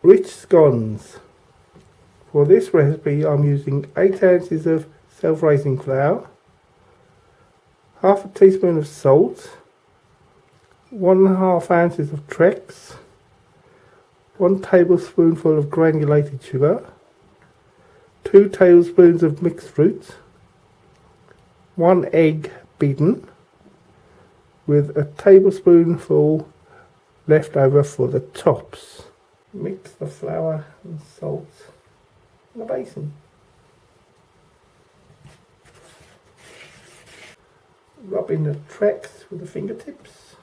Rich Scones. For this recipe I'm using 8 ounces of self-raising flour, half a teaspoon of salt, 1.5 ounces of Trex, 1 tablespoonful of granulated sugar, 2 tablespoons of mixed fruit, 1 egg beaten, with a tablespoonful left over for the tops. Mix the flour and salt in a basin. Rub in the Trex with the fingertips.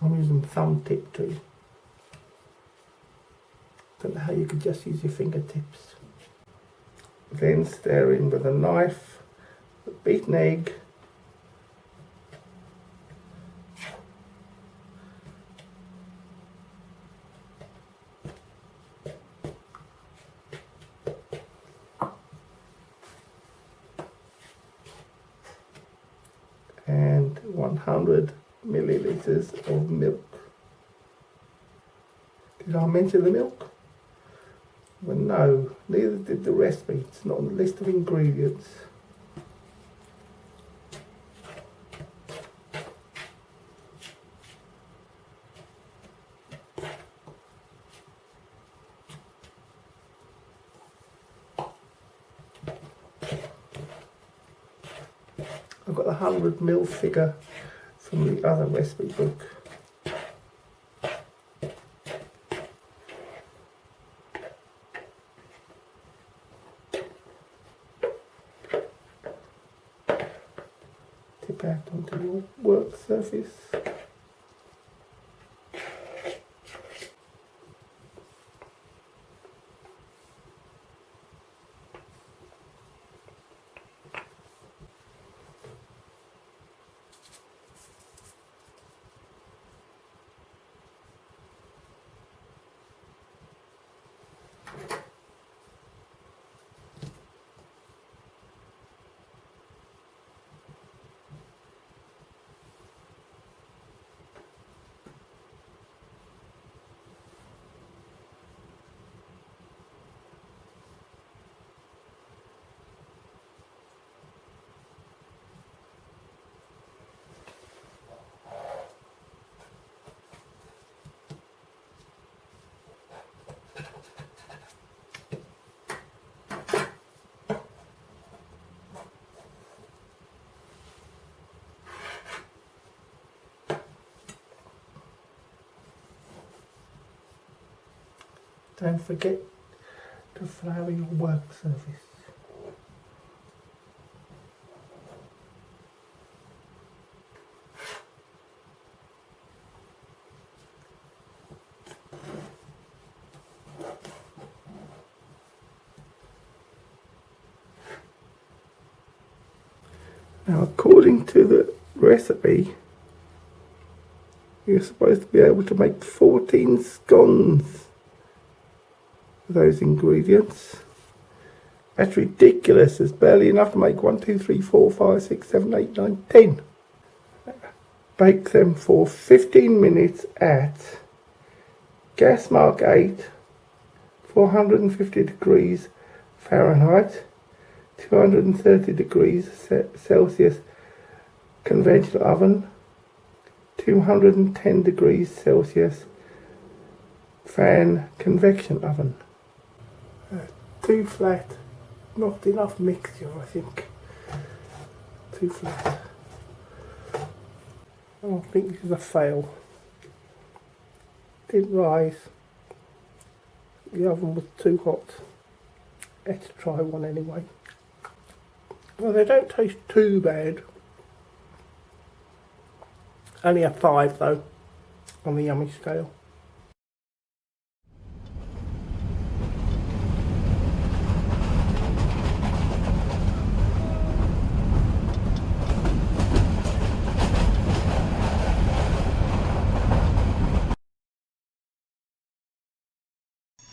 I'm using thumb tip too. Don't know how you could just use your fingertips. Then stir in with a knife the beaten egg, and 100 milliliters of milk. Did I mention the milk? Well, no, neither did the recipe. It's not on the list of ingredients. I've got the 100 ml figure from the other recipe book. Tip out onto your work surface. Don't forget to flour your work surface. Now, according to the recipe, you're supposed to be able to make 14 scones with those ingredients. That's ridiculous. There's barely enough to make 1, 2, 3, 4, 5, 6, 7, 8, 9, 10. Bake them for 15 minutes at gas mark 8, 450 degrees Fahrenheit, 230 degrees Celsius conventional oven, 210 degrees Celsius fan convection oven. Too flat, not enough mixture, I think. Too flat. I think this is a fail. Didn't rise. The oven was too hot. Let's try one anyway. Well, they don't taste too bad. Only a 5 though, on the yummy scale.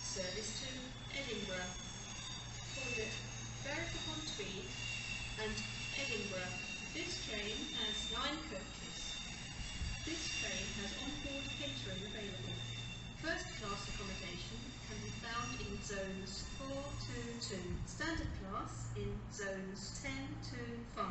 Service to Edinburgh. Called it Berwick-upon-Tweed and Edinburgh. This train has 9 coaches. This train has on-board catering available. zones 4 to 2. Standard class in zones 10 to 5.